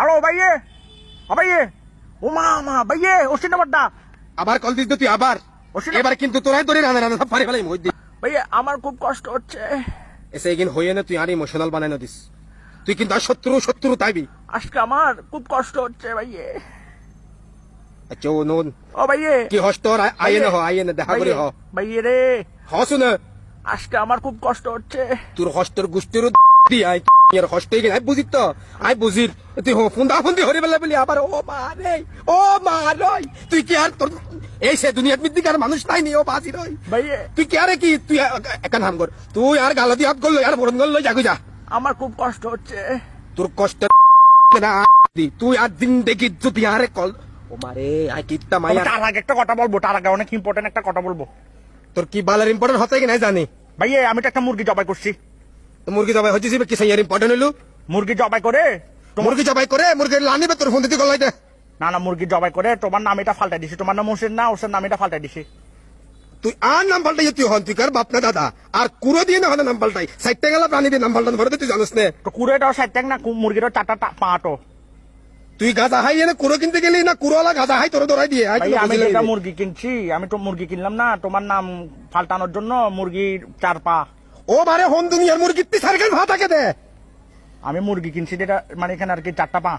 আরো ভাইয়ে, ও ভাইয়ে, ও মা ভাইয়ে, ওসি নাম্বারটা আবার কল দিস তুই আবার। ওসি এবার কিন্তু তোরাই ধরে রান্না রান্না সব পারি ফেলাই মই দিই। ভাইয়ে, আমার খুব কষ্ট হচ্ছে। এসে এগিন হইয়ে না তুই আর ইমোশনাল বানাই না দিস। তুই কিন্তু আর শত্রু তাইবি। আজকে আমার খুব কষ্ট হচ্ছে ভাইয়ে। আচ্ছা ও নুন ও ভাইয়ে, কি হস তোর আইয়ে না দেখা করে হ ভাইয়ে রে, হসুন আজকে আমার খুব কষ্ট হচ্ছে। তোর হস্তের গুষ্টির দি আই এর হস্তে গেলে আই বুঝিত তো আই বুঝির তুই ফোন্দা ফোন্দি হরে বেলা বলি আবার ও মা রই তুই কি আর তোর এই সে দুনিয়ার মধ্যে আর মানুষ নাই নি ও বাজি রই ভাইয়ে, তুই কি আরে কি তুই একটা নাম কর তুই আর গালা দিয়ে হাত করলো আর বরণ করলো যাগু যা আমার খুব কষ্ট হচ্ছে। তোর কষ্ট না তুই আর জিন্দেগি যদি আরে কল ও মারে আই কিত্তা মায়া তার আগে একটা কথা বলবো, তার আগে অনেক ইম্পর্টেন্ট একটা কথা বলবো। তোর কি বালার ইম্পর্টেন্ট হতে কি নাই জানি ভাইয়ে, আমি তো একটা মুরগি জবাই করছি। তো মুরগি জবাই হচ্ছে কি সাইয়ার ইম্পর্টেন্ট হইলো মুরগি জবাই করে মুরগি জবাই করে মুরগি লানিবে তোর ফোন দিতে গলাই দে না মুরগি জবাই করে তোমার নাম এটা ফাল্টাই দিছি। তোমার নাম হোসেন না, হোসেন নাম এটা ফাল্টাই দিছি। তুই আর নাম পাল্টাই তুই হন তুই কার বাপ না দাদা আর কুড়ো দিয়ে না হলে নাম পাল্টাই সাইটে গেলা প্রাণী দিয়ে নাম পাল্টান ভরে তুই জানিস না তো কুড়েটাও ষাট ট্যাং না, মুরগিরও চারটা পাটো। তুই গাঁজা হাই এনে কুড়ো কিনতে গেলি না কুড়োলা গাঁজা হাই তোর দৌড়াই দিয়ে ভাই, আমি যেটা মুরগি কিনছি, আমি তো মুরগি কিনলাম না তোমার নাম ফাল্টানোর জন্য। মুরগির 4 পা। ও বারে হন দুনিয়ার মুরগি তুই সার্কেল ভাতাকে দে আমি মুরগি কিনছি যেটা মানে এখানে আর কি 4টা পা।